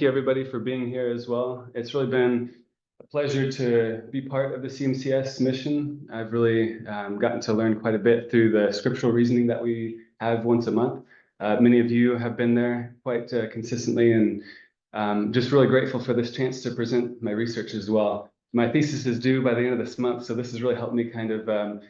you everybody for being here as well. It's really been a pleasure to be part of the CMCS mission. I've really gotten to learn quite a bit through the scriptural reasoning that we have once a month. Many of you have been there quite consistently, and just really grateful for this chance to present my research as well. My thesis is due by the end of this month, so this has really helped me kind of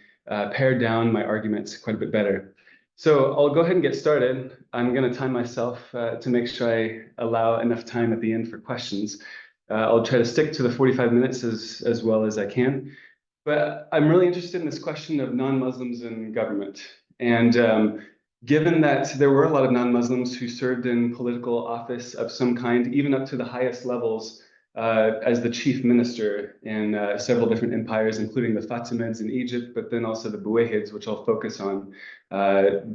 pare down my arguments quite a bit better. So I'll go ahead and get started. I'm going to time myself to make sure I allow enough time at the end for questions. I'll try to stick to the 45 minutes as well as I can. But I'm really interested in this question of non-Muslims in government. And given that there were a lot of non-Muslims who served in political office of some kind, even up to the highest levels, as the chief minister in several different empires, including the Fatimids in Egypt, but then also the Buwayhids, which I'll focus on,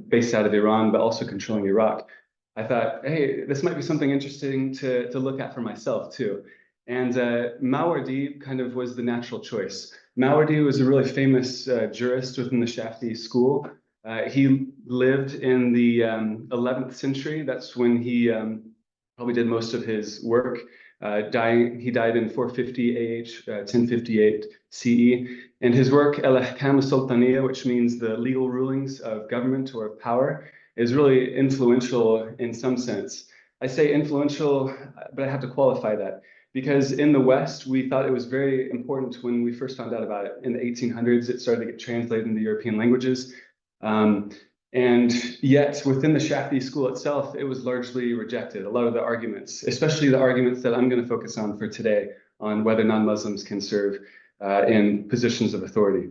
based out of Iran, but also controlling Iraq. I thought, hey, this might be something interesting to look at for myself too. And Mawardi kind of was the natural choice. Mawardi was a really famous jurist within the Shāfiʿī school. He lived in the 11th century. That's when he probably did most of his work. He died in 450 AH, 1058 CE, and his work Al-Ahkam al-Sultaniyya, which means the legal rulings of government or of power, is really influential in some sense. I say influential, but I have to qualify that, because in the West, we thought it was very important when we first found out about it. In the 1800s, it started to get translated into European languages. And yet, within the Shāfiʿī school itself, it was largely rejected. A lot of the arguments, especially the arguments that I'm going to focus on for today, on whether non-Muslims can serve in positions of authority.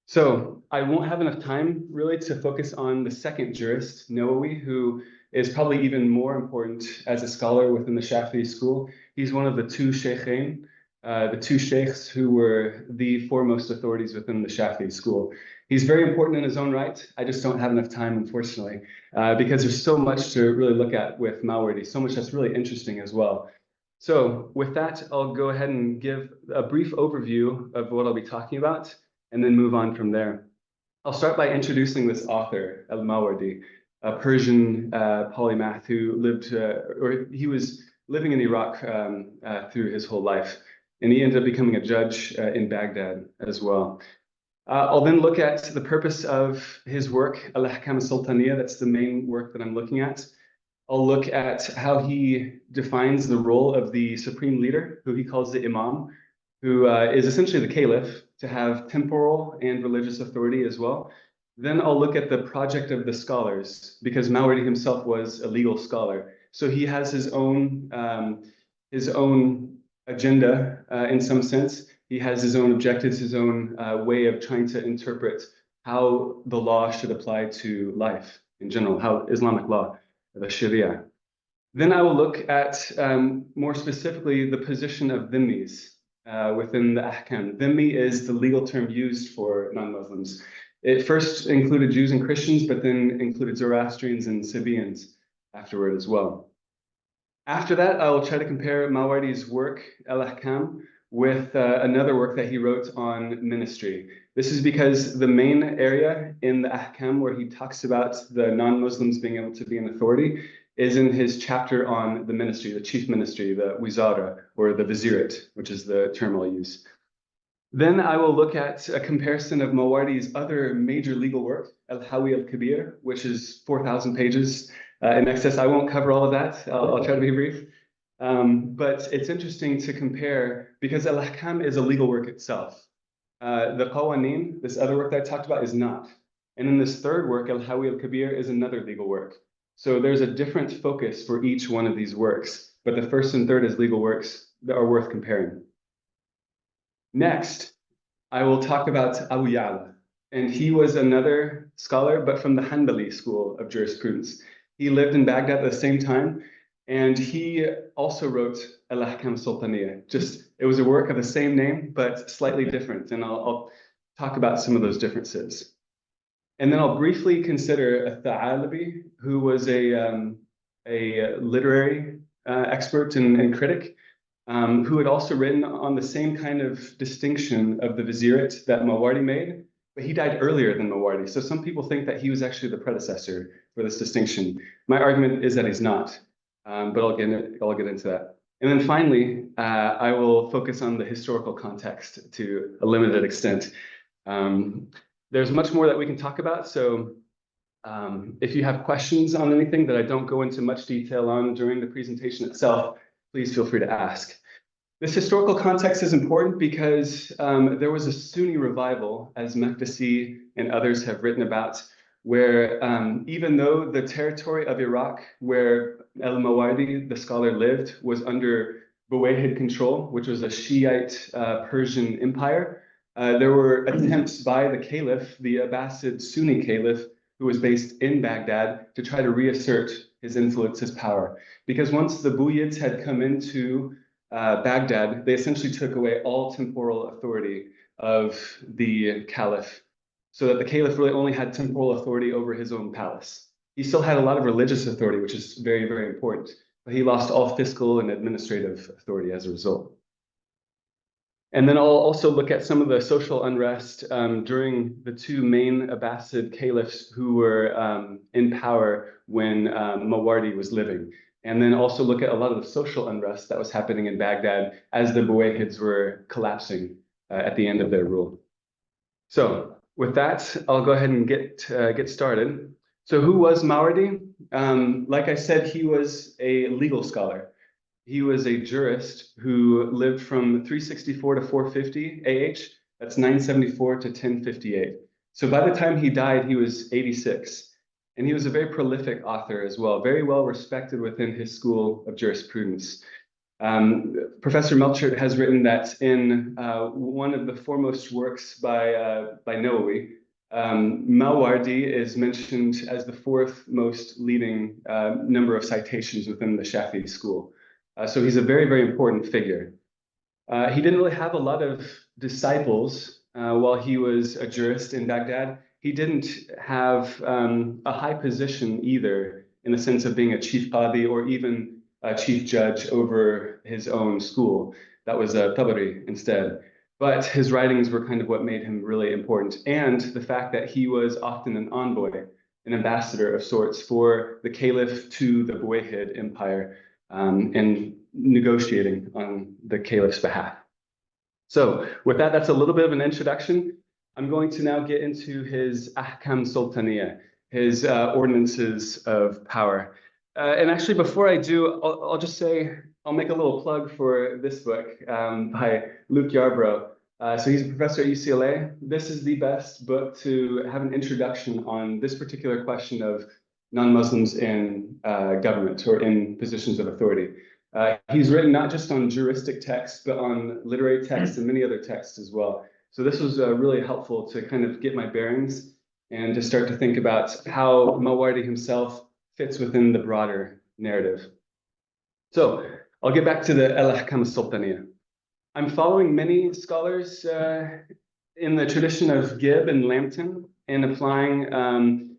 So I won't have enough time, really, to focus on the second jurist, Nawawi, who is probably even more important as a scholar within the Shāfiʿī school. He's one of the two shaykhain, the two sheikhs who were the foremost authorities within the Shāfiʿī school. He's very important in his own right. I just don't have enough time, unfortunately, because there's so much to really look at with Mawardi, so much that's really interesting as well. So with that, I'll go ahead and give a brief overview of what I'll be talking about, and then move on from there. I'll start by introducing this author, Al-Mawardi, a Persian polymath who lived, or he was living in Iraq through his whole life, and he ended up becoming a judge in Baghdad as well. I'll then look at the purpose of his work, Al-Ahkam al-Sultaniyya. That's the main work that I'm looking at. I'll look at how he defines the role of the supreme leader, who he calls the Imam, who is essentially the caliph, to have temporal and religious authority as well. Then I'll look at the project of the scholars, because Mawardi himself was a legal scholar. So he has his own agenda in some sense. He has his own objectives, his own way of trying to interpret how the law should apply to life in general, how Islamic law, the Sharia. Then I will look at more specifically the position of dhimmis within the Ahkam. Dhimmi is the legal term used for non-Muslims. It first included Jews and Christians, but then included Zoroastrians and Sabaeans afterward as well. After that, I will try to compare Mawardi's work, Al-Ahkam, with another work that he wrote on ministry. This is because the main area in the Ahkam where he talks about the non-Muslims being able to be in authority is in his chapter on the ministry, the chief ministry, the wizara, or the vizirate, which is the term I'll use. Then I will look at a comparison of Mawardi's other major legal work, Al-Hawi al-Kabir, which is 4,000 pages in excess. I won't cover all of that. I'll try to be brief. But it's interesting to compare because Al-Ahkam is a legal work itself. The Qawanin, this other work that I talked about, is not. And then this third work, Al-Hawi al-Kabir, is another legal work. So there's a different focus for each one of these works, but the first and third as legal works that are worth comparing. Next, I will talk about Abu Ya'la, and he was another scholar, but from the Hanbali school of jurisprudence. He lived in Baghdad at the same time, and he also wrote Al-Ahkam al-Sultaniyya. It was a work of the same name, but slightly different, and I'll talk about some of those differences. And then I'll briefly consider Al-Tha'alabi, who was a literary expert and critic, who had also written on the same kind of distinction of the vizirate that Mawardi made, but he died earlier than Mawardi. So some people think that he was actually the predecessor for this distinction. My argument is that he's not, but I'll get into that. And then finally, I will focus on the historical context to a limited extent. There's much more that we can talk about, so if you have questions on anything that I don't go into much detail on during the presentation itself, please feel free to ask. This historical context is important because there was a Sunni revival, as Maqdisi and others have written about, where even though the territory of Iraq where al-Mawardi, the scholar, lived was under Buwayhid control, which was a Shiite Persian empire, there were attempts by the caliph, the Abbasid Sunni caliph, who was based in Baghdad, to try to reassert his influence, his power. Because once the Buyids had come into Baghdad, they essentially took away all temporal authority of the caliph, so that the caliph really only had temporal authority over his own palace. He still had a lot of religious authority, which is very, very important, but he lost all fiscal and administrative authority as a result. And then I'll also look at some of the social unrest during the two main Abbasid caliphs who were in power when Mawardi was living. And then also look at a lot of the social unrest that was happening in Baghdad as the Buwayhids were collapsing at the end of their rule. So with that, I'll go ahead and get started. So who was Mawardi? Like I said, he was a legal scholar. He was a jurist who lived from 364 to 450 AH. That's 974 to 1058. So by the time he died, he was 86. And he was a very prolific author as well, very well respected within his school of jurisprudence. Professor Melchert has written that in one of the foremost works by Nawawi, Mawardi is mentioned as the fourth most leading number of citations within the Shāfiʿī school. So he's a very, very important figure. He didn't really have a lot of disciples while he was a jurist in Baghdad. He didn't have a high position either, in the sense of being a chief qadi or even a chief judge over his own school. That was Tabari instead. But his writings were kind of what made him really important, and the fact that he was often an envoy, an ambassador of sorts for the caliph to the Buwayhid empire, and negotiating on the caliph's behalf. So with that, that's a little bit of an introduction. I'm going to now get into his Ahkam Sultaniyya, his ordinances of power. And actually, before I do, I'll just say, I'll make a little plug for this book by Luke Yarbrough. So he's a professor at UCLA. This is the best book to have an introduction on this particular question of non-Muslims in government or in positions of authority. He's written not just on juristic texts, but on literary texts and many other texts as well. So this was really helpful to kind of get my bearings and to start to think about how Mawardi himself fits within the broader narrative. So I'll get back to the Al-Ahkam Sultaniyya. I'm following many scholars in the tradition of Gibb and Lambton in applying,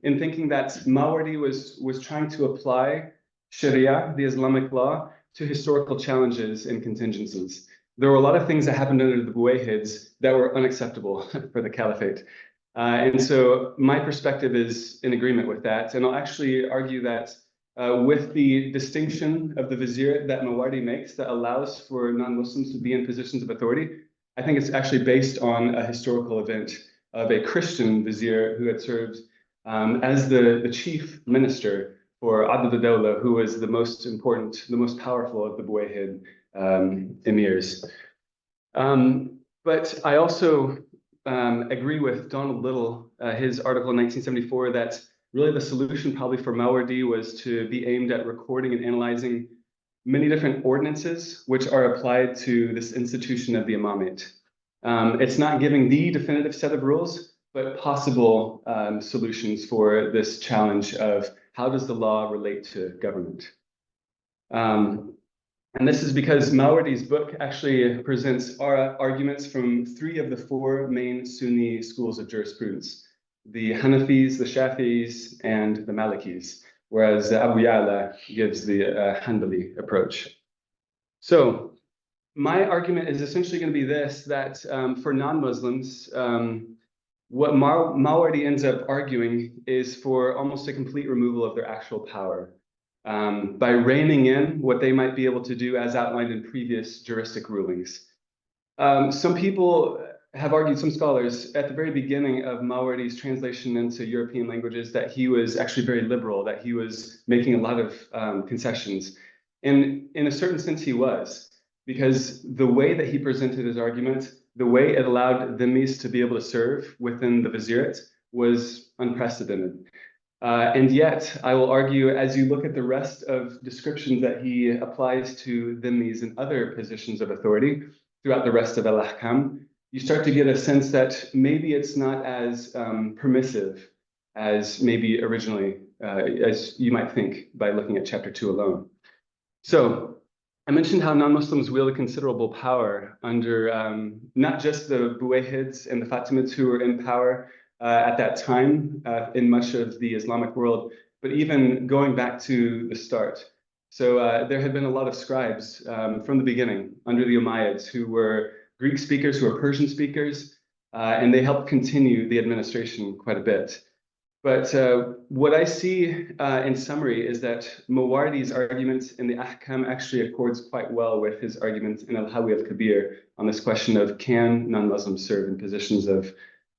in thinking that Mawardi was trying to apply Sharia, the Islamic law, to historical challenges and contingencies. There were a lot of things that happened under the Buwayhids that were unacceptable for the caliphate. And so my perspective is in agreement with that. And I'll actually argue that with the distinction of the vizier that Mawardi makes that allows for non-Muslims to be in positions of authority, I think it's actually based on a historical event of a Christian vizier who had served as the chief minister for Adl al-Dawla, who was the most important, the most powerful of the Buwayhid emirs. But I also agree with Donald Little, his article in 1974, that really the solution probably for Mawardi was to be aimed at recording and analyzing many different ordinances which are applied to this institution of the imamate. It's not giving the definitive set of rules, but possible solutions for this challenge of how does the law relate to government. And this is because Mawardi's book actually presents arguments from three of the four main Sunni schools of jurisprudence: the Hanafis, the Shafi'is, and the Malikis, whereas Abu Ya'la gives the Hanbali approach. So my argument is essentially going to be this, that for non-Muslims, what Mawardi ends up arguing is for almost a complete removal of their actual power. by reining in what they might be able to do as outlined in previous juristic rulings. Some people have argued, some scholars, at the very beginning of Mawardi's translation into European languages, that he was actually very liberal, that he was making a lot of concessions. And in a certain sense, he was, because the way that he presented his argument, the way it allowed dhimmis to be able to serve within the vizierate was unprecedented. And yet, I will argue, as you look at the rest of descriptions that he applies to dhimmis and other positions of authority throughout the rest of al-Ahkam, you start to get a sense that maybe it's not as permissive as maybe originally, as you might think by looking at chapter 2 alone. So I mentioned how non-Muslims wield a considerable power under not just the Buwayhids and the Fatimids who were in power at that time in much of the Islamic world, but even going back to the start. So there had been a lot of scribes from the beginning under the Umayyads who were Greek speakers, who were Persian speakers, and they helped continue the administration quite a bit. But what I see in summary is that Mawardi's argument in the Ahkam actually accords quite well with his argument in Al-Hawi al-Kabir on this question of can non-Muslims serve in positions of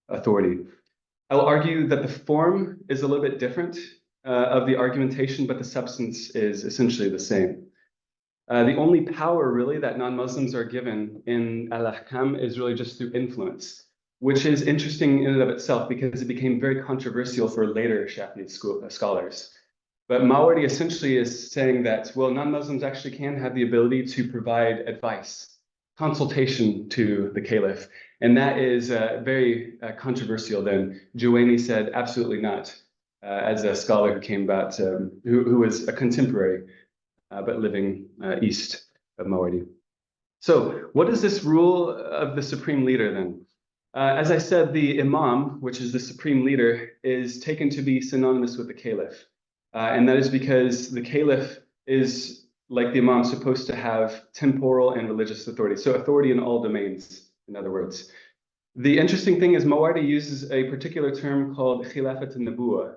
authority. I'll argue that the form is a little bit different of the argumentation, but the substance is essentially the same. The only power really that non-Muslims are given in Al-Ahkam is really just through influence, which is interesting in and of itself because it became very controversial for later Shāfiʿī scholars. But Mawardi essentially is saying that, well, non-Muslims actually can have the ability to provide advice, consultation to the caliph. And that is very controversial then. Juwayni said, absolutely not, as a scholar who came about, who was a contemporary, but living east of Mawardi. So what is this rule of the supreme leader then? As I said, the imam, which is the supreme leader, is taken to be synonymous with the caliph. And that is because the caliph is, like the imam, supposed to have temporal and religious authority. So authority in all domains, in other words. The interesting thing is Mawardi uses a particular term called khilafat an-nubuwah.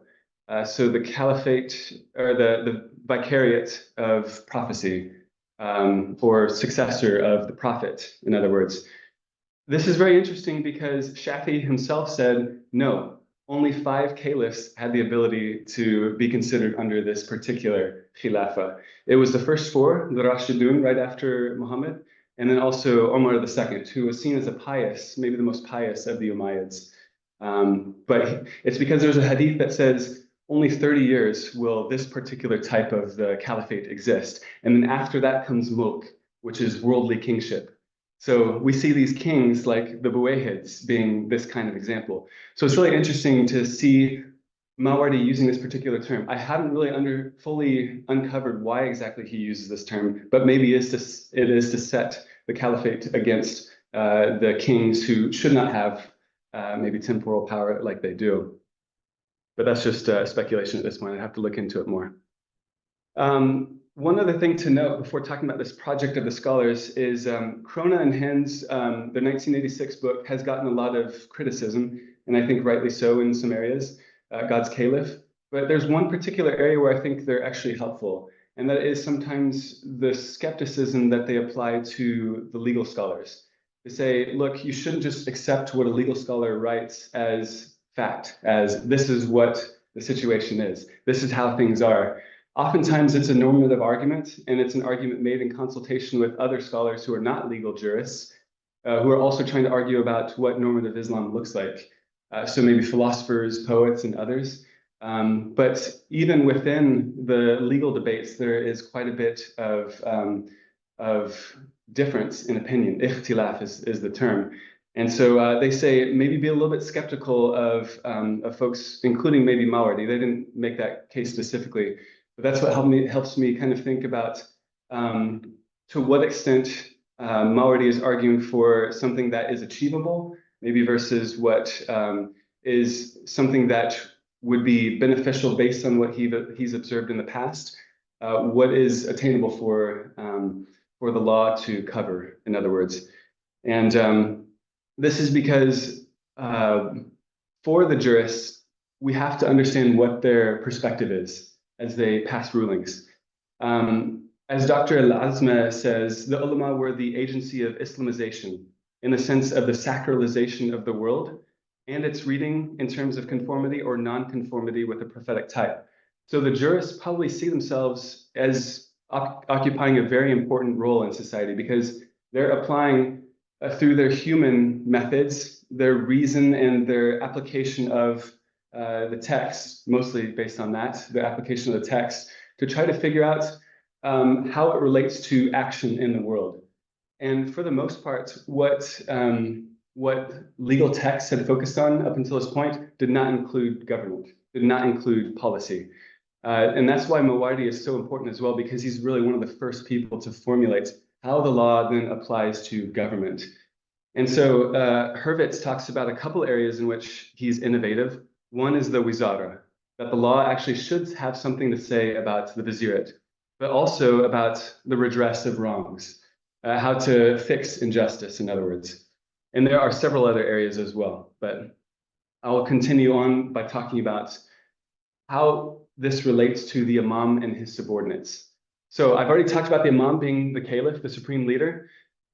So the caliphate, or the vicariate of prophecy, or successor of the prophet, in other words. This is very interesting because Shāfiʿī himself said, no, only 5 caliphs had the ability to be considered under this particular khilafah. It was the first 4, the Rashidun, right after Muhammad, and then also Umar II, who was seen as a pious, maybe the most pious of the Umayyads. But it's because there's a hadith that says only 30 years will this particular type of the caliphate exist. And then after that comes mulk, which is worldly kingship. So we see these kings like the Buwayhids being this kind of example. So it's really interesting to see Mawardi using this particular term. I haven't really fully uncovered why exactly he uses this term, but maybe it is to set the caliphate against the kings who should not have maybe temporal power like they do. But that's just speculation at this point. I have to look into it more. One other thing to note before talking about this project of the scholars is Krona and Hen's, the 1986 book, has gotten a lot of criticism, and I think rightly so in some areas, God's Caliph. But there's one particular area where I think they're actually helpful, and that is sometimes the skepticism that they apply to the legal scholars. They say, look, you shouldn't just accept what a legal scholar writes as fact, as this is what the situation is. This is how things are. Oftentimes it's a normative argument, and it's an argument made in consultation with other scholars who are not legal jurists, who are also trying to argue about what normative Islam looks like. So maybe philosophers, poets, and others. But even within the legal debates, there is quite a bit of difference in opinion. Ikhtilaf is the term. And so they say maybe be a little bit skeptical of folks, including maybe Mawardi. They didn't make that case specifically, but that's what helps me kind of think about to what extent Mawardi is arguing for something that is achievable, maybe versus what is something that would be beneficial based on what he's observed in the past. What is attainable for the law to cover, in other words. And this is because for the jurists, we have to understand what their perspective is as they pass rulings. As Dr. Al-Azma says, the ulama were the agency of Islamization in the sense of the sacralization of the world and its reading in terms of conformity or non-conformity with the prophetic type. So the jurists probably see themselves as occupying a very important role in society because they're applying through their human methods, their reason and their application of the text, mostly based on that, the application of the text, to try to figure out how it relates to action in the world. And for the most part, what legal texts had focused on up until this point did not include government, did not include policy. And that's why Mawardi is so important as well, because he's really one of the first people to formulate how the law then applies to government. And so Hurwitz talks about a couple areas in which he's innovative. One is the wizara, that the law actually should have something to say about the vizierate, but also about the redress of wrongs, how to fix injustice, in other words. And there are several other areas as well, but I will continue on by talking about how this relates to the imam and his subordinates. So I've already talked about the imam being the caliph, the supreme leader,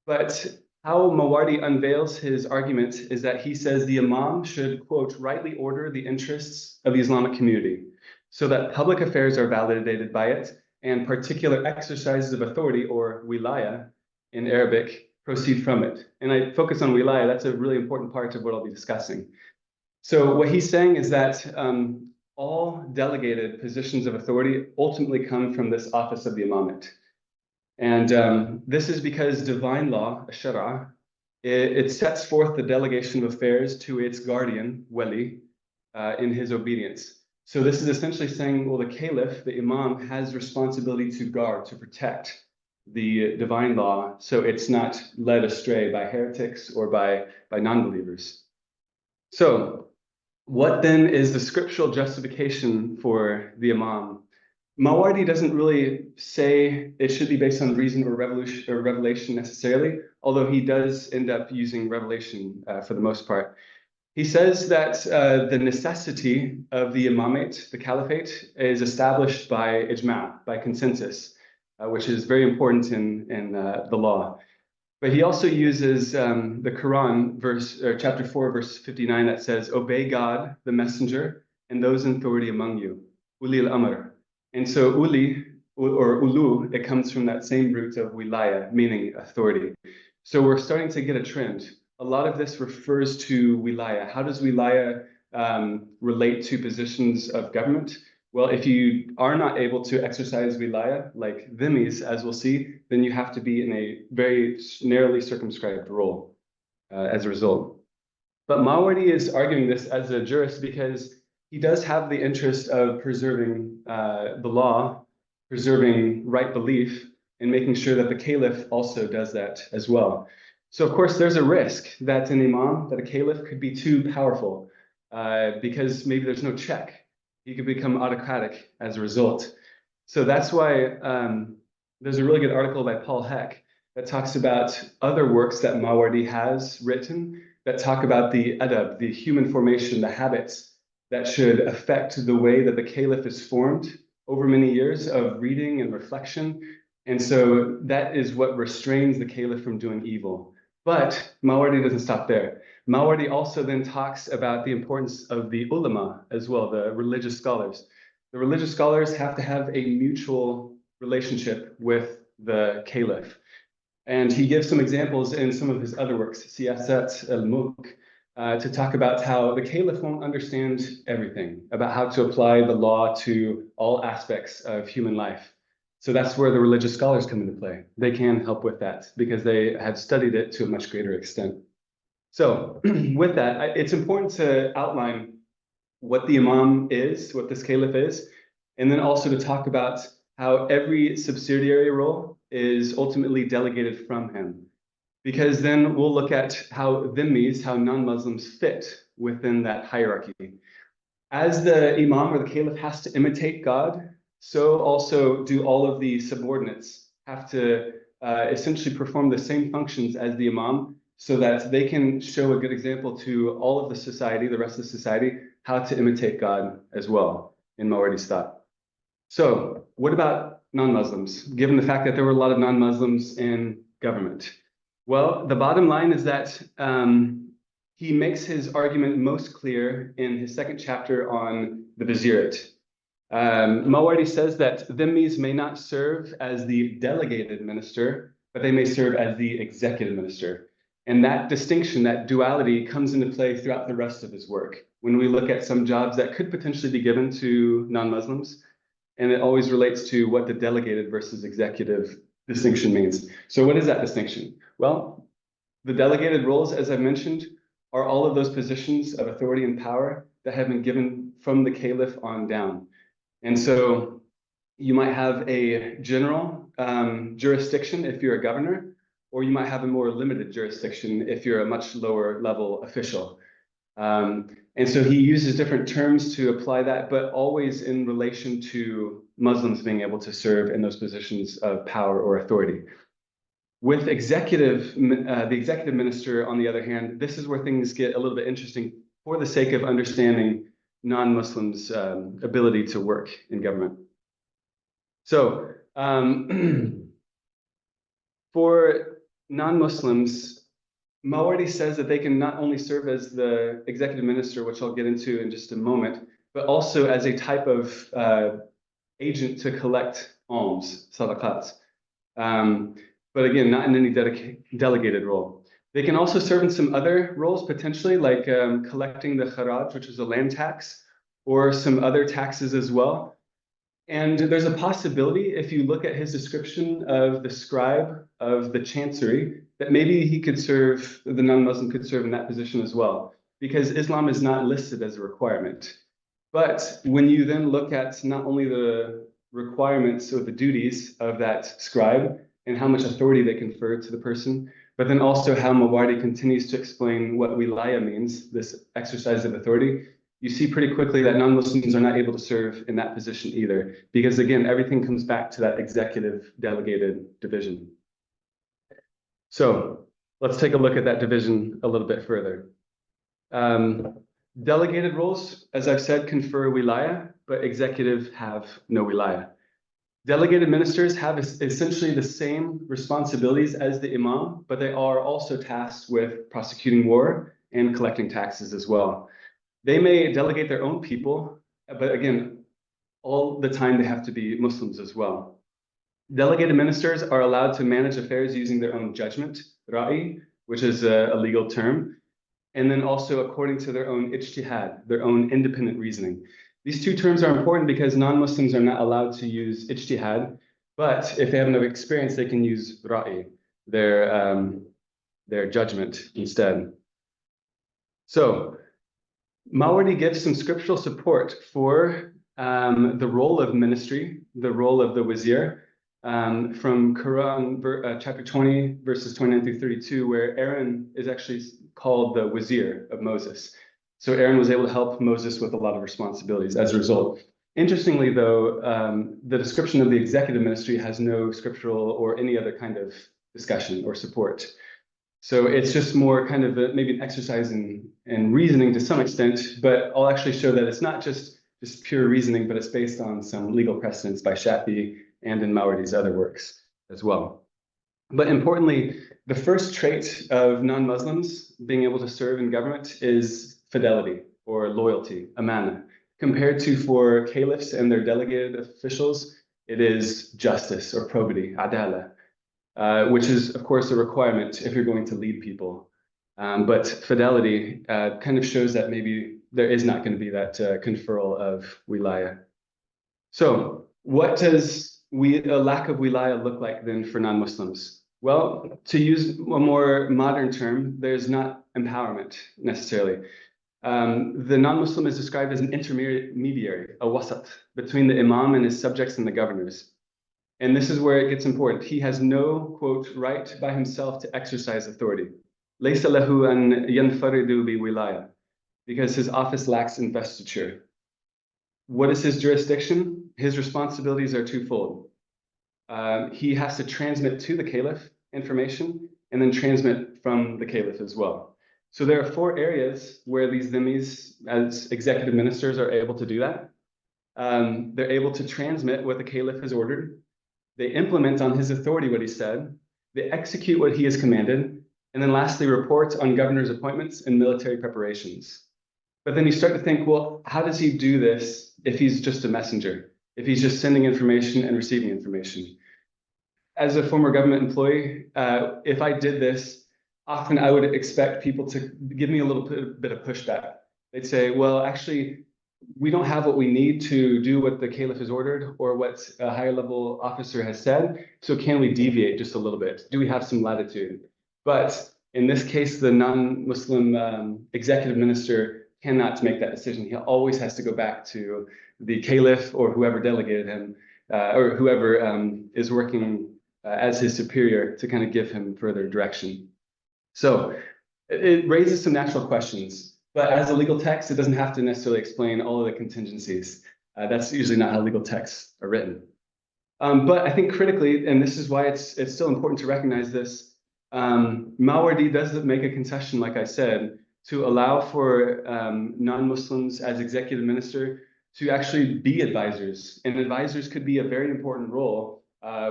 but how Mawardi unveils his argument is that he says the imam should, quote, rightly order the interests of the Islamic community so that public affairs are validated by it and particular exercises of authority, or wilaya in Arabic, proceed from it. And I focus on wilaya, that's a really important part of what I'll be discussing. So what he's saying is that all delegated positions of authority ultimately come from this office of the imamate. And this is because divine law, shara, it sets forth the delegation of affairs to its guardian, wali, in his obedience. So this is essentially saying, well, the caliph, the imam, has responsibility to guard, to protect the divine law, so it's not led astray by heretics or by non-believers. So what then is the scriptural justification for the imam? Mawardi doesn't really say it should be based on reason or revelation necessarily, although he does end up using revelation for the most part. He says that the necessity of the imamate, the caliphate, is established by ijma', by consensus, which is very important in the law. But he also uses the Quran, chapter 4, verse 59, that says, obey God, the messenger, and those in authority among you, uli al-amr. And so uli, or ulu, it comes from that same root of wilaya, meaning authority. So we're starting to get a trend. A lot of this refers to wilaya. How does wilaya relate to positions of government? Well, if you are not able to exercise wilaya, like dhimmis, as we'll see, then you have to be in a very narrowly circumscribed role as a result. But Mawardi is arguing this as a jurist because he does have the interest of preserving the law, preserving right belief, and making sure that the caliph also does that as well. So, of course, there's a risk that an imam, that a caliph could be too powerful because maybe there's no check. He could become autocratic as a result. So that's why there's a really good article by Paul Heck that talks about other works that Mawardi has written that talk about the adab, the human formation, the habits that should affect the way that the caliph is formed over many years of reading and reflection. And so that is what restrains the caliph from doing evil. But Mawardi doesn't stop there. Mawardi also then talks about the importance of the ulama as well, the religious scholars. The religious scholars have to have a mutual relationship with the caliph. And he gives some examples in some of his other works, Siyasat al-Mulk, to talk about how the caliph won't understand everything, about how to apply the law to all aspects of human life. So that's where the religious scholars come into play. They can help with that because they have studied it to a much greater extent. So with that, it's important to outline what the imam is, what this caliph is, and then also to talk about how every subsidiary role is ultimately delegated from him. Because then we'll look at how dhimmis, how non-Muslims fit within that hierarchy. As the imam or the caliph has to imitate God, so also do all of the subordinates have to essentially perform the same functions as the imam so that they can show a good example to all of the society, the rest of the society, how to imitate God as well in Mawardi's thought. So what about non-Muslims, given the fact that there were a lot of non-Muslims in government? Well, the bottom line is that he makes his argument most clear in his second chapter on the vizierate. Mawardi says that dhimmis may not serve as the delegated minister, but they may serve as the executive minister. And that distinction, that duality, comes into play throughout the rest of his work. When we look at some jobs that could potentially be given to non-Muslims, and it always relates to what the delegated versus executive distinction means. So what is that distinction? Well, the delegated roles, as I mentioned, are all of those positions of authority and power that have been given from the caliph on down. And so you might have a general jurisdiction if you're a governor, or you might have a more limited jurisdiction if you're a much lower level official. And so he uses different terms to apply that, but always in relation to Muslims being able to serve in those positions of power or authority. With the executive minister, on the other hand, this is where things get a little bit interesting for the sake of understanding non-Muslims' ability to work in government. So for non-Muslims, Mawardi says that they can not only serve as the executive minister, which I'll get into in just a moment, but also as a type of agent to collect alms, sadaqat. But again, not in any delegated role. They can also serve in some other roles, potentially, like collecting the kharaj, which is a land tax, or some other taxes as well. And there's a possibility, if you look at his description of the scribe of the chancery, that maybe he could serve, the non-Muslim could serve in that position as well, because Islam is not listed as a requirement. But when you then look at not only the requirements or the duties of that scribe and how much authority they confer to the person, but then also how Mawardi continues to explain what wilaya means, this exercise of authority, you see pretty quickly that non-Muslims are not able to serve in that position either, because again, everything comes back to that executive delegated division. So let's take a look at that division a little bit further. Delegated roles, as I've said, confer wilaya, but executive have no wilaya. Delegated ministers have essentially the same responsibilities as the imam, but they are also tasked with prosecuting war and collecting taxes as well. They may delegate their own people, but again, all the time they have to be Muslims as well. Delegated ministers are allowed to manage affairs using their own judgment, ra'i, which is a legal term, and then also according to their own ijtihad, their own independent reasoning. These two terms are important because non-Muslims are not allowed to use ijtihad, but if they have enough experience, they can use ra'i, their judgment instead. So Mawardi gives some scriptural support for the role of ministry, the role of the wazir, from Quran chapter 20, verses 29 through 32, where Aaron is actually called the wazir of Moses. So Aaron was able to help Moses with a lot of responsibilities as a result. Interestingly, though, the description of the executive ministry has no scriptural or any other kind of discussion or support. So it's just more kind of maybe an exercise in reasoning to some extent, but I'll actually show that it's not just pure reasoning, but it's based on some legal precedents by Shāfiʿī and in Mawardi's other works as well. But importantly, the first trait of non-Muslims being able to serve in government is fidelity or loyalty, amana. Compared to for caliphs and their delegated officials, it is justice or probity, adala, which is, of course, a requirement if you're going to lead people. But fidelity kind of shows that maybe there is not going to be that conferral of wilaya. So what does a lack of wilaya look like then for non-Muslims? Well, to use a more modern term, there's not empowerment necessarily. The non-Muslim is described as an intermediary, a wasat, between the imam and his subjects and the governors. And this is where it gets important. He has no, quote, right by himself to exercise authority. لَيْسَ لَهُ أَنْ يَنْفَرِدُ بِوِلَايَةٍ, because his office lacks investiture. What is his jurisdiction? His responsibilities are twofold. He has to transmit to the caliph information and then transmit from the caliph as well. So there are 4 areas where these dhimmis, as executive ministers, are able to do that. They're able to transmit what the caliph has ordered. they implement on his authority what he said, they execute what he has commanded, and then lastly, report on governor's appointments and military preparations. But then you start to think, well, how does he do this if he's just a messenger, if he's just sending information and receiving information? As a former government employee, if I did this, often I would expect people to give me a little bit of pushback. They'd say, well, actually, we don't have what we need to do what the caliph has ordered or what a higher level officer has said. So can we deviate just a little bit? Do we have some latitude? But in this case, the non-Muslim executive minister cannot make that decision. He always has to go back to the caliph or whoever delegated him or whoever is working as his superior to kind of give him further direction. So it raises some natural questions. But as a legal text, it doesn't have to necessarily explain all of the contingencies. That's usually not how legal texts are written. But I think critically, and this is why it's still important to recognize this, Mawardi does make a concession, like I said, to allow for non-Muslims as executive minister to actually be advisors. And advisors could be a very important role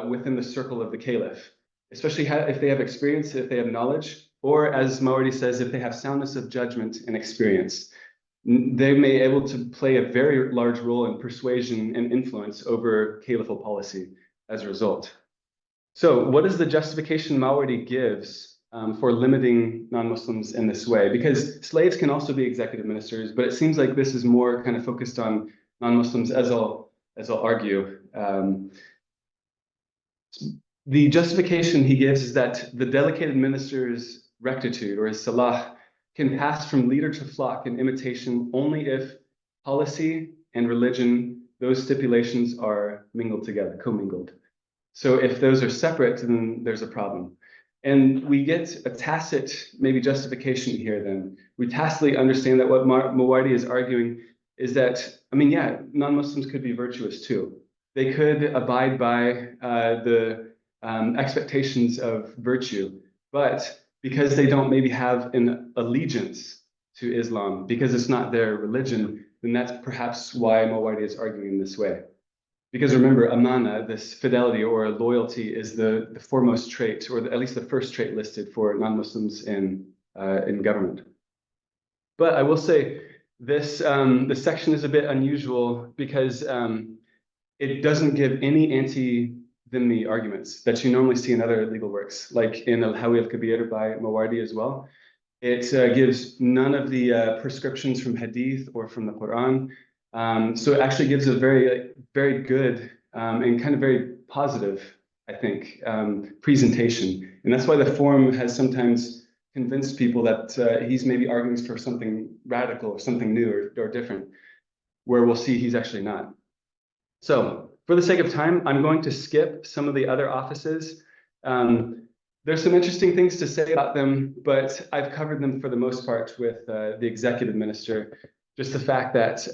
within the circle of the caliph, especially if they have experience, if they have knowledge, or as Mawardi says, if they have soundness of judgment and experience. They may be able to play a very large role in persuasion and influence over caliphal policy as a result. So what is the justification Mawardi gives for limiting non-Muslims in this way? Because slaves can also be executive ministers, but it seems like this is more kind of focused on non-Muslims, as I'll argue. The justification he gives is that the delegated minister's rectitude or his salah can pass from leader to flock in imitation only if policy and religion, those stipulations are mingled together, commingled. So if those are separate, then there's a problem. And we get a tacit, maybe justification here then. We tacitly understand that what Mawardi is arguing is that, I mean, yeah, non-Muslims could be virtuous too. They could abide by the expectations of virtue, but because they don't maybe have an allegiance to Islam, because it's not their religion, then that's perhaps why Mawardi is arguing in this way. Because remember, amana, this fidelity or loyalty, is the foremost trait, or at least the first trait listed for non-Muslims in government. But I will say this section is a bit unusual because it doesn't give any anti-dhimmi arguments that you normally see in other legal works, like in Al-Hawi al-Kabir by Mawardi as well. It gives none of the prescriptions from Hadith or from the Quran. So it actually gives a very, very good and kind of very positive, I think, presentation. And that's why the form has sometimes convinced people that he's maybe arguing for something radical or something new or different, where we'll see he's actually not. So for the sake of time, I'm going to skip some of the other offices. There's some interesting things to say about them, but I've covered them for the most part with the executive minister. Just the fact that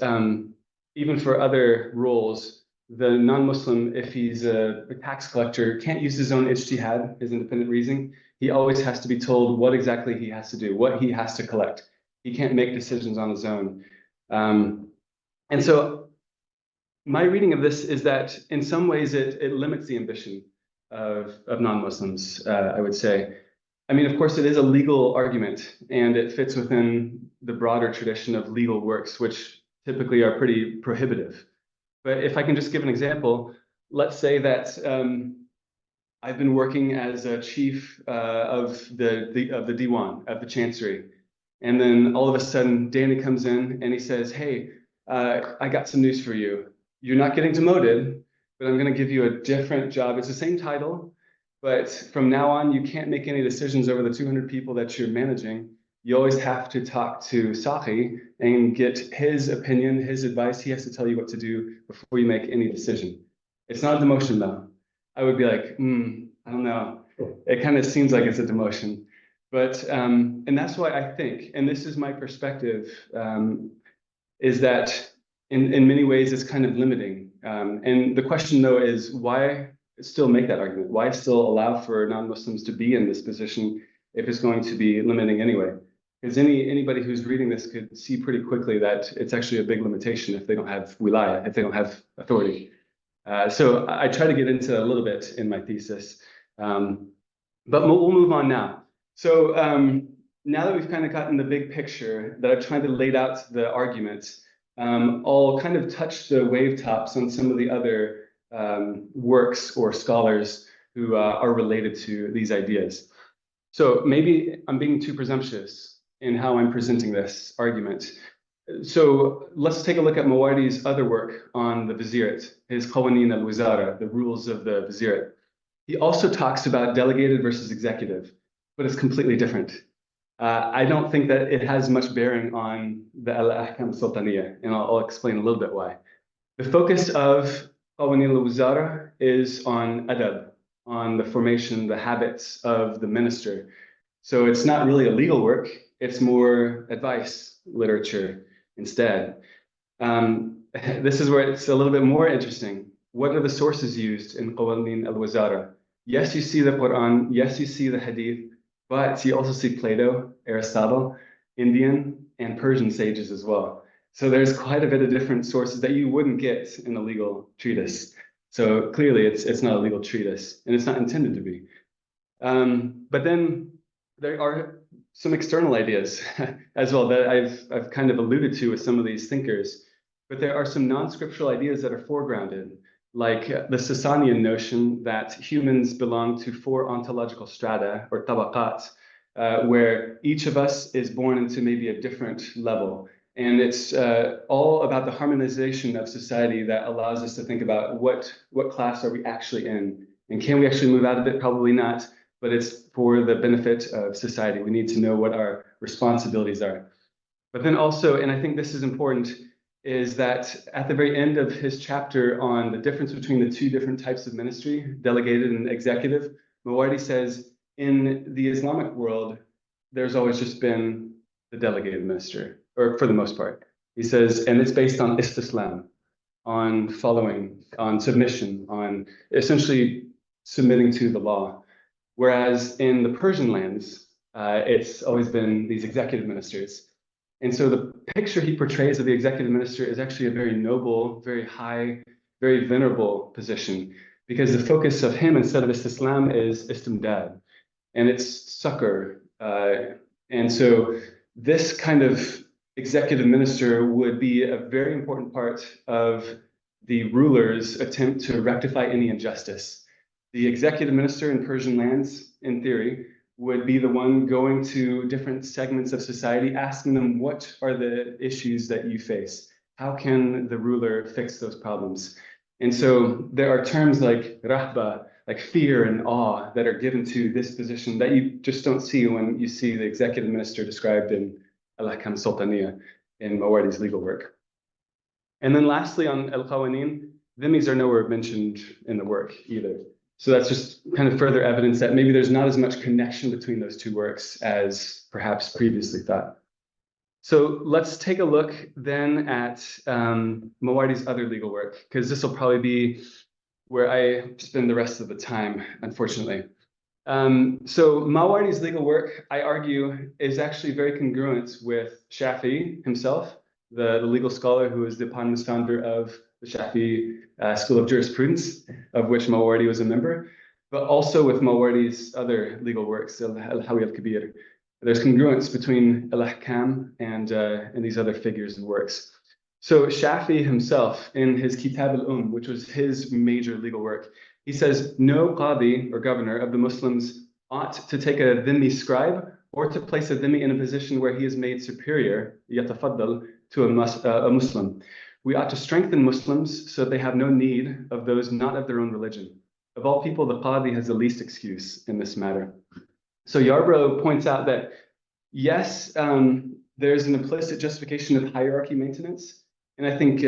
even for other roles, the non-Muslim, if he's a tax collector, can't use his own ijtihad, his independent reasoning. He always has to be told what exactly he has to do, what he has to collect. He can't make decisions on his own. And so my reading of this is that in some ways it limits the ambition of non-Muslims, I would say. I mean, of course, it is a legal argument, and it fits within the broader tradition of legal works, which typically are pretty prohibitive. But if I can just give an example, let's say that I've been working as a chief of the Diwan, of the Chancery, and then all of a sudden Danny comes in and he says, "Hey, I got some news for you. You're not getting demoted, but I'm going to give you a different job. It's the same title, but from now on, you can't make any decisions over the 200 people that you're managing. You always have to talk to Shāfiʿī and get his opinion, his advice. He has to tell you what to do before you make any decision." It's not a demotion, though. I would be like, I don't know. It kind of seems like it's a demotion. But, and that's why I think, and this is my perspective, is that in many ways it's kind of limiting. And the question, though, is why still make that argument? Why still allow for non-Muslims to be in this position if it's going to be limiting anyway? Because anybody who's reading this could see pretty quickly that it's actually a big limitation if they don't have wilayah, if they don't have authority. So I try to get into a little bit in my thesis, but we'll move on now. So now that we've kind of gotten the big picture, that I've tried to lay out the arguments, I'll kind of touch the wave tops on some of the other works or scholars who are related to these ideas. So maybe I'm being too presumptuous in how I'm presenting this argument. So let's take a look at Mawardi's other work on the Vizierate, his Qawanin al-Wizara, the rules of the Vizierate. He also talks about delegated versus executive, but it's completely different. I don't think that it has much bearing on the al-Ahkam al-Sultaniyya, and I'll explain a little bit why. The focus of Qawanin al-Wizara is on adab, on the formation, the habits of the minister. So it's not really a legal work, it's more advice literature instead. This is where it's a little bit more interesting. What are the sources used in Qawanin al-Wizara? Yes, you see the Quran, yes, you see the Hadith, but you also see Plato, Aristotle, Indian, and Persian sages as well. So there's quite a bit of different sources that you wouldn't get in a legal treatise. So clearly it's not a legal treatise, and it's not intended to be. But then there are some external ideas as well that I've kind of alluded to with some of these thinkers. But there are some non-scriptural ideas that are foregrounded, like the Sasanian notion that humans belong to 4 ontological strata, or tabaqat, where each of us is born into maybe a different level. And it's all about the harmonization of society that allows us to think about what class are we actually in? And can we actually move out of it? Probably not, but it's for the benefit of society. We need to know what our responsibilities are. But then also, and I think this is important, is that at the very end of his chapter on the difference between the 2 different types of ministry, delegated and executive, Mawardi says, in the Islamic world, there's always just been the delegated minister, or for the most part. He says, and it's based on istislam, on following, on submission, on essentially submitting to the law. Whereas in the Persian lands, it's always been these executive ministers. And so the picture he portrays of the executive minister is actually a very noble, very high, very venerable position, because the focus of him instead of istislam is istimdad, and it's succor. And so this kind of executive minister would be a very important part of the ruler's attempt to rectify any injustice. The executive minister in Persian lands, in theory, would be the one going to different segments of society, asking them, what are the issues that you face? How can the ruler fix those problems? And so there are terms like rahba, like fear and awe, that are given to this position that you just don't see when you see the executive minister described in Al-Ahkam Sultaniyya, in Mawardi's legal work. And then lastly, on Al-Qawanin, dhimmis are nowhere mentioned in the work either. So that's just kind of further evidence that maybe there's not as much connection between those 2 works as perhaps previously thought. So let's take a look then at Mawardi's other legal work, because this will probably be where I spend the rest of the time, unfortunately. So Mawardi's legal work, I argue, is actually very congruent with Shāfiʿī himself, the legal scholar who is the eponymous founder of the Shāfiʿī School of Jurisprudence, of which Mawardi was a member, but also with Mawardi's other legal works, Al-Hawi al-Kabir. There's congruence between Al-Ahkam and these other figures and works. So Shāfiʿī himself, in his Kitab al-Which was his major legal work, he says, no qadi or governor of the Muslims ought to take a dhimmi scribe or to place a dhimmi in a position where he is made superior, yatafaddal, to a Muslim. We ought to strengthen Muslims so that they have no need of those not of their own religion. Of all people, the qadi has the least excuse in this matter. So Yarbrough points out that, yes, there's an implicit justification of hierarchy maintenance. And I think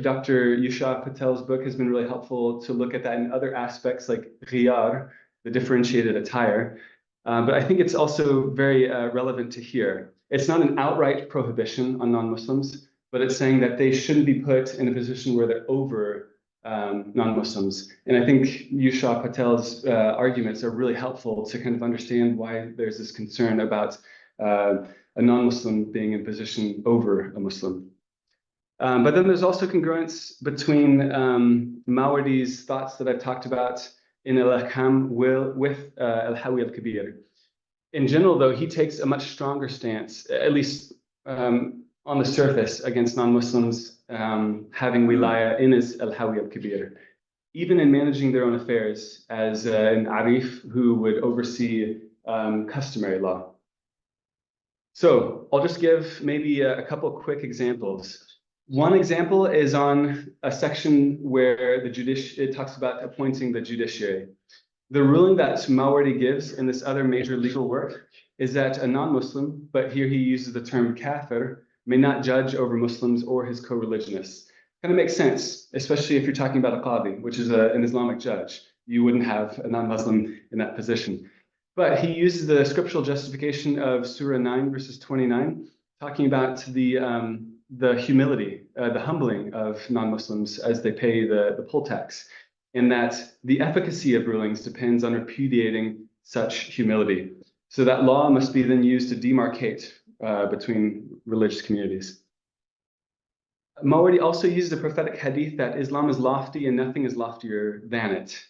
Dr. Yusha Patel's book has been really helpful to look at that in other aspects like ghiyar, the differentiated attire. But I think it's also very relevant to here. It's not an outright prohibition on non-Muslims, but it's saying that they shouldn't be put in a position where they're over non-Muslims. And I think Yusha Patel's arguments are really helpful to kind of understand why there's this concern about a non-Muslim being in position over a Muslim. But then there's also congruence between Mawardi's thoughts that I've talked about in Al-Ahkam with Al-Hawi al-Kabir. In general, though, he takes a much stronger stance, at least on the surface, against non-Muslims having wilaya in his Al-Hawi al-Kabir, even in managing their own affairs as an arif who would oversee customary law. So I'll just give maybe a couple quick examples. One example is on a section where it talks about appointing the judiciary. The ruling that Mawardi gives in this other major legal work is that a non-Muslim, but here he uses the term kafir, may not judge over Muslims or his co-religionists. Kind of makes sense, especially if you're talking about a qadi, which is an Islamic judge. You wouldn't have a non-Muslim in that position. But he uses the scriptural justification of Surah 9, verses 29, talking about the humility, the humbling of non-Muslims as they pay the poll tax, and that the efficacy of rulings depends on repudiating such humility. So that law must be then used to demarcate between religious communities. Mawardi also used the prophetic hadith that Islam is lofty and nothing is loftier than it,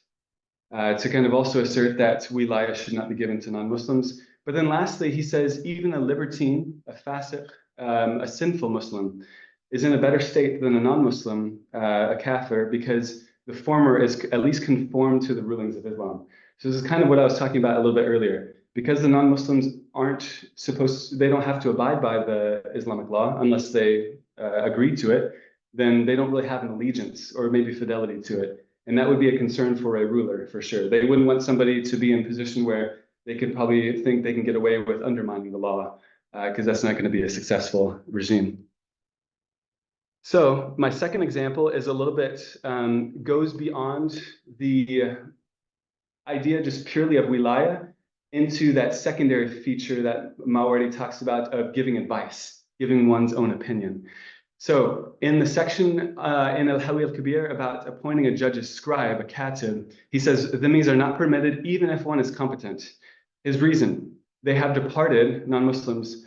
to kind of also assert that wilaya should not be given to non-Muslims. But then lastly, he says even a libertine, a fasiq, a sinful Muslim is in a better state than a non-Muslim, a kafir, because the former is at least conformed to the rulings of Islam. So this is kind of what I was talking about a little bit earlier. Because the non-Muslims they don't have to abide by the Islamic law unless they agree to it, then they don't really have an allegiance or maybe fidelity to it. And that would be a concern for a ruler, for sure. They wouldn't want somebody to be in a position where they could probably think they can get away with undermining the law, because that's not going to be a successful regime. So my second example is a little bit, goes beyond the idea just purely of wilaya into that secondary feature that Mawardi talks about of giving advice, giving one's own opinion. So in the section in Al-Hawi al-Kabir about appointing a judge's scribe, a katib, he says, dhimmis are not permitted even if one is competent. His reason, they have departed, non-Muslims,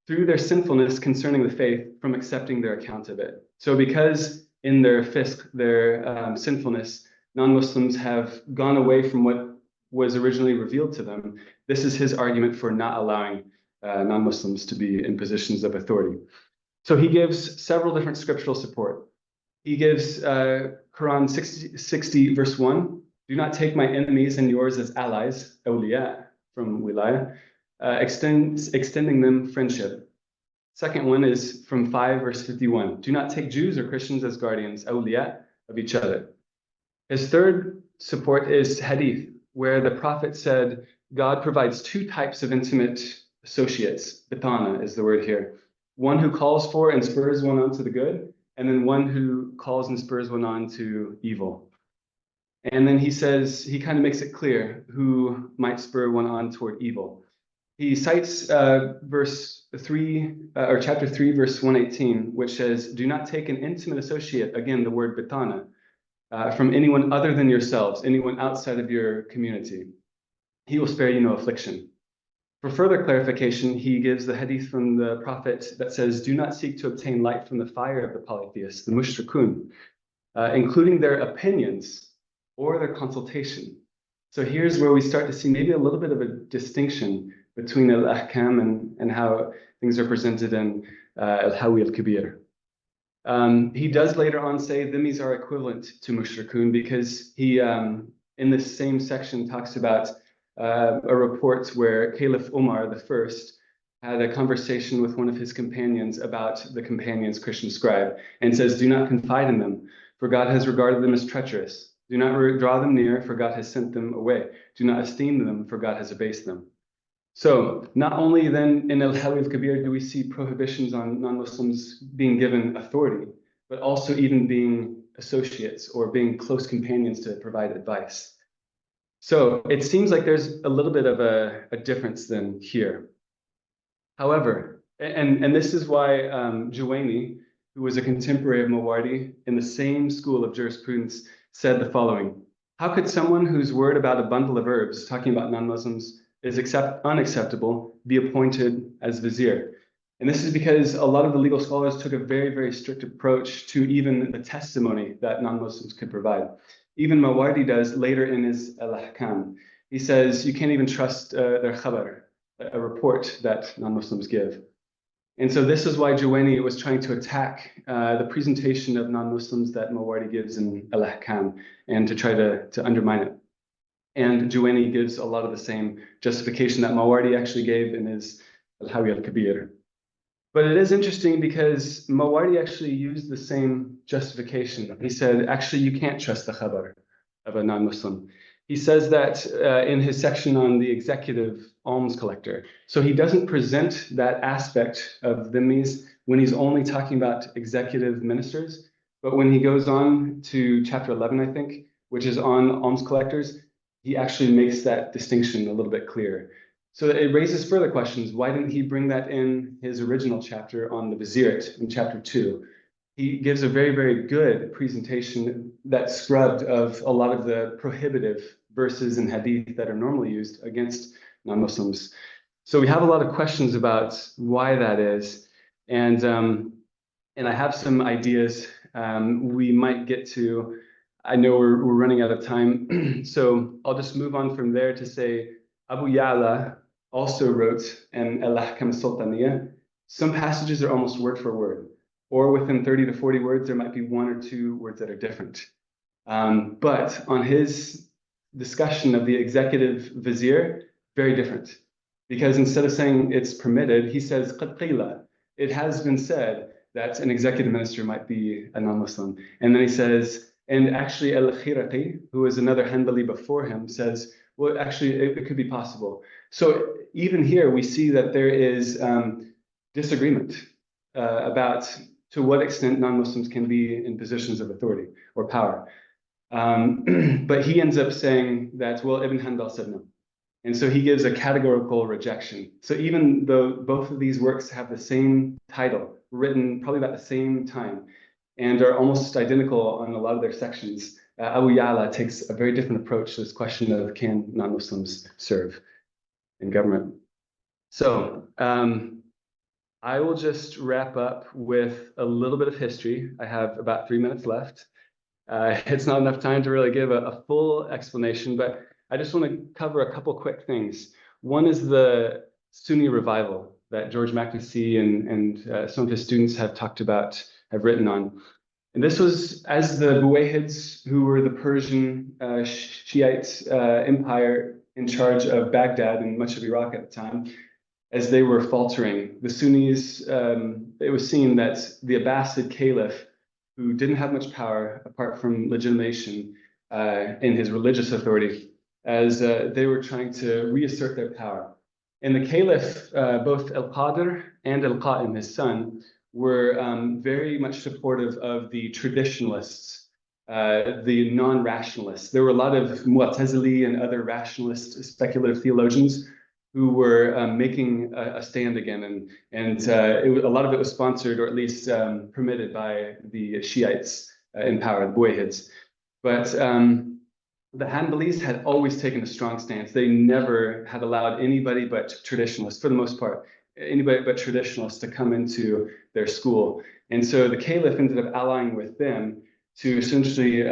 through their sinfulness concerning the faith from accepting their account of it. So because in their fisq, their sinfulness, non-Muslims have gone away from what was originally revealed to them, this is his argument for not allowing non-Muslims to be in positions of authority. So he gives several different scriptural support. He gives Quran 60 verse 1, do not take my enemies and yours as allies, awliya, from wilaya, extending them friendship. Second one is from 5 verse 51, do not take Jews or Christians as guardians, awliya, of each other. His third support is hadith, where the Prophet said, God provides two types of intimate associates. Bitana is the word here. One who calls for and spurs one on to the good, and then one who calls and spurs one on to evil. And then he says, he kind of makes it clear who might spur one on toward evil. He cites verse 3, or chapter 3, verse 118, which says, do not take an intimate associate, again, the word bitana, from anyone other than yourselves, anyone outside of your community. He will spare you no affliction. For further clarification, he gives the hadith from the Prophet that says, do not seek to obtain light from the fire of the polytheists, the mushrikun, including their opinions or their consultation. So here's where we start to see maybe a little bit of a distinction between al-ahkam and how things are presented in al-Hawi al-Kabir. He does later on say dhimmis are equivalent to mushrikun because he, in this same section, talks about a report where Caliph Umar I had a conversation with one of his companions about the companion's Christian scribe and says, do not confide in them, for God has regarded them as treacherous. Do not draw them near, for God has sent them away. Do not esteem them, for God has abased them. So not only then in Al-Hawi al-Kabir do we see prohibitions on non-Muslims being given authority, but also even being associates or being close companions to provide advice. So it seems like there's a little bit of a difference then here. However, and this is why Juwayni, who was a contemporary of Mawardi in the same school of jurisprudence, said the following: how could someone whose word about a bundle of herbs, talking about non-Muslims, is unacceptable, be appointed as vizier? And this is because a lot of the legal scholars took a very, very strict approach to even the testimony that non-Muslims could provide. Even Mawardi does later in his Al-Ahkam. He says you can't even trust their khabar, a report that non-Muslims give. And so this is why Juwayni was trying to attack the presentation of non-Muslims that Mawardi gives in Al-Ahkam and to try to undermine it. And Juwayni gives a lot of the same justification that Mawardi actually gave in his Al-Hawi al-Kabir. But it is interesting because Mawardi actually used the same justification. He said, actually, you can't trust the khabar of a non-Muslim. He says that in his section on the executive alms collector. So he doesn't present that aspect of dhimmis when he's only talking about executive ministers. But when he goes on to chapter 11, I think, which is on alms collectors, he actually makes that distinction a little bit clearer. So it raises further questions. Why didn't he bring that in his original chapter on the Vizirat in chapter 2? He gives a very, very good presentation that's scrubbed of a lot of the prohibitive verses in hadith that are normally used against non-Muslims. So we have a lot of questions about why that is. And I have some ideas we might get to. I know we're running out of time. So I'll just move on from there to say Abu Ya'la also wrote in Al-Ahkam Sultaniyya. Some passages are almost word for word, or within 30 to 40 words, there might be one or two words that are different. But on his discussion of the executive vizier, very different. Because instead of saying it's permitted, he says, قَدْ قِيلَ. It has been said that an executive minister might be a non-Muslim. And then he says, and actually Al-Khiraqi, who is another Hanbali before him, says, well, actually, it could be possible. So even here, we see that there is disagreement about to what extent non-Muslims can be in positions of authority or power. But he ends up saying that, well, Ibn Hanbal said no. And so he gives a categorical rejection. So even though both of these works have the same title, written probably about the same time, and are almost identical on a lot of their sections, Abu Ya'la takes a very different approach to this question of can non-Muslims serve in government. So I will just wrap up with a little bit of history. I have about 3 minutes left. It's not enough time to really give a full explanation, but I just want to cover a couple quick things. One is the Sunni revival that George McNasee and some of his students have talked about, have written on. And this was as the Buwayhids, who were the Persian Shiite empire in charge of Baghdad and much of Iraq at the time, as they were faltering. The Sunnis, it was seen that the Abbasid Caliph, who didn't have much power apart from legitimation in his religious authority, as they were trying to reassert their power. And the Caliph, both Al-Qadir and Al-Qa'im, his son, were very much supportive of the traditionalists, the non-rationalists. There were a lot of Mu'tazili and other rationalist speculative theologians who were making a stand again. And a lot of it was sponsored, or at least permitted, by the Shiites in power, the Buwayhids. But the Hanbalis had always taken a strong stance. They never had allowed anybody but traditionalists, for the most part, anybody but traditionalists to come into their school. And so the Caliph ended up allying with them to essentially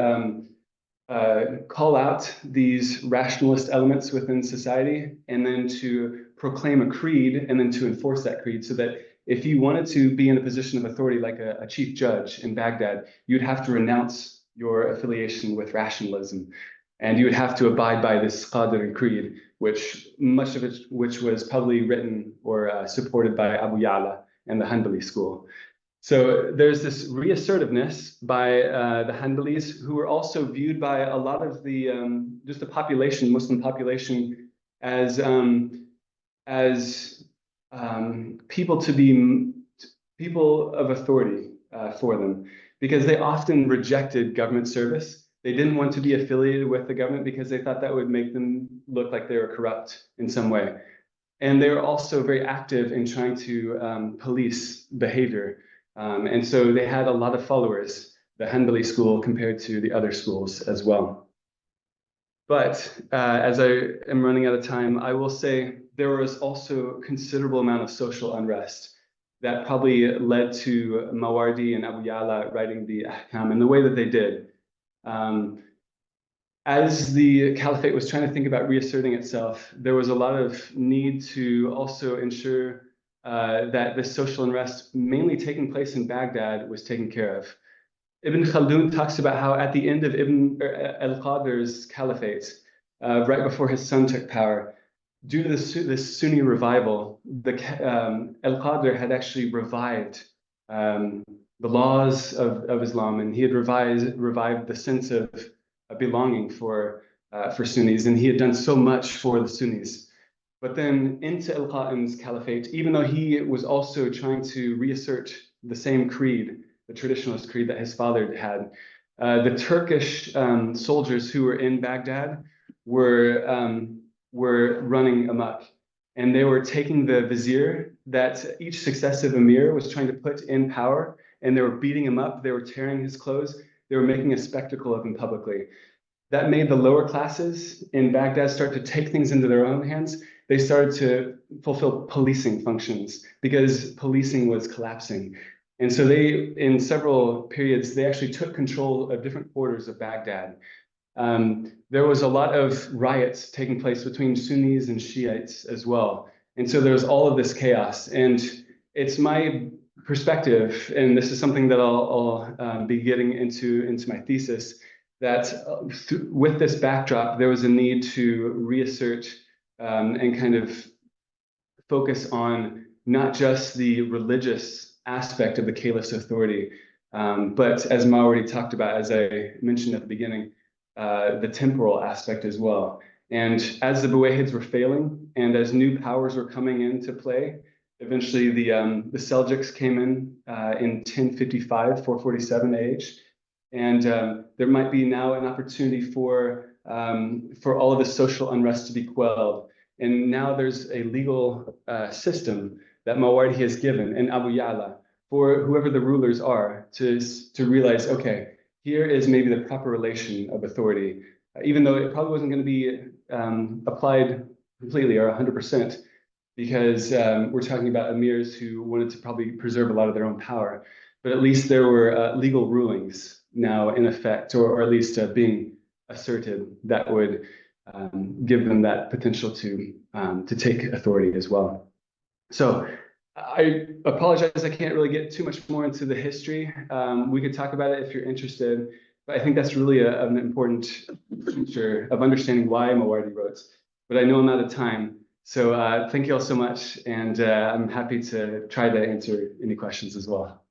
call out these rationalist elements within society, and then to proclaim a creed, and then to enforce that creed, so that if you wanted to be in a position of authority like a chief judge in Baghdad, you'd have to renounce your affiliation with rationalism. And you would have to abide by this Qadr creed, which much of it, which was probably written or supported by Abu Ya'la and the Hanbali school. So there's this reassertiveness by the Hanbalis, who were also viewed by a lot of the just the population, Muslim population, as people to be people of authority for them, because they often rejected government service. They didn't want to be affiliated with the government because they thought that would make them look like they were corrupt in some way. And they were also very active in trying to police behavior. And so they had a lot of followers, the Hanbali school, compared to the other schools as well. But as I am running out of time, I will say there was also a considerable amount of social unrest. that probably led to Mawardi and Abu Ya'la writing the Ahkam in the way that they did. As the caliphate was trying to think about reasserting itself, there was a lot of need to also ensure that this social unrest, mainly taking place in Baghdad, was taken care of. Ibn Khaldun talks about how at the end of Ibn al-Qadir's caliphate, right before his son took power, due to this Sunni revival, al-Qadir had actually revived the laws of Islam, and he had revived the sense of belonging for Sunnis, and he had done so much for the Sunnis. But then into al-Qa'im's caliphate, even though he was also trying to reassert the same creed, the traditionalist creed that his father had, the Turkish soldiers who were in Baghdad were running amok, and they were taking the vizier that each successive emir was trying to put in power, and they were beating him up, they were tearing his clothes, they were making a spectacle of him publicly. That made the lower classes in Baghdad start to take things into their own hands. They started to fulfill policing functions because policing was collapsing. And so they, in several periods, they actually took control of different quarters of Baghdad. There was a lot of riots taking place between Sunnis and Shiites as well. And so there was all of this chaos. And it's my perspective, and this is something that I'll be getting into my thesis, that with this backdrop, there was a need to reassert and kind of focus on not just the religious aspect of the caliph's authority, but as Ma already talked about, as I mentioned at the beginning, the temporal aspect as well. And as the Buwayhids were failing, and as new powers were coming into play, eventually the Seljuks came in 1055, 447 AH, and there might be now an opportunity for all of this social unrest to be quelled. And now there's a legal system that Mawardi has given, and Abu Ya'la, for whoever the rulers are, to realize, okay, here is maybe the proper relation of authority, even though it probably wasn't going to be applied completely or 100%, because we're talking about emirs who wanted to probably preserve a lot of their own power. But at least there were legal rulings now in effect, or at least being asserted, that would give them that potential to take authority as well. So I apologize, I can't really get too much more into the history. We could talk about it if you're interested, but I think that's really an important feature of understanding why Mawardi wrote. But I know I'm out of time, so thank you all so much, and I'm happy to try to answer any questions as well.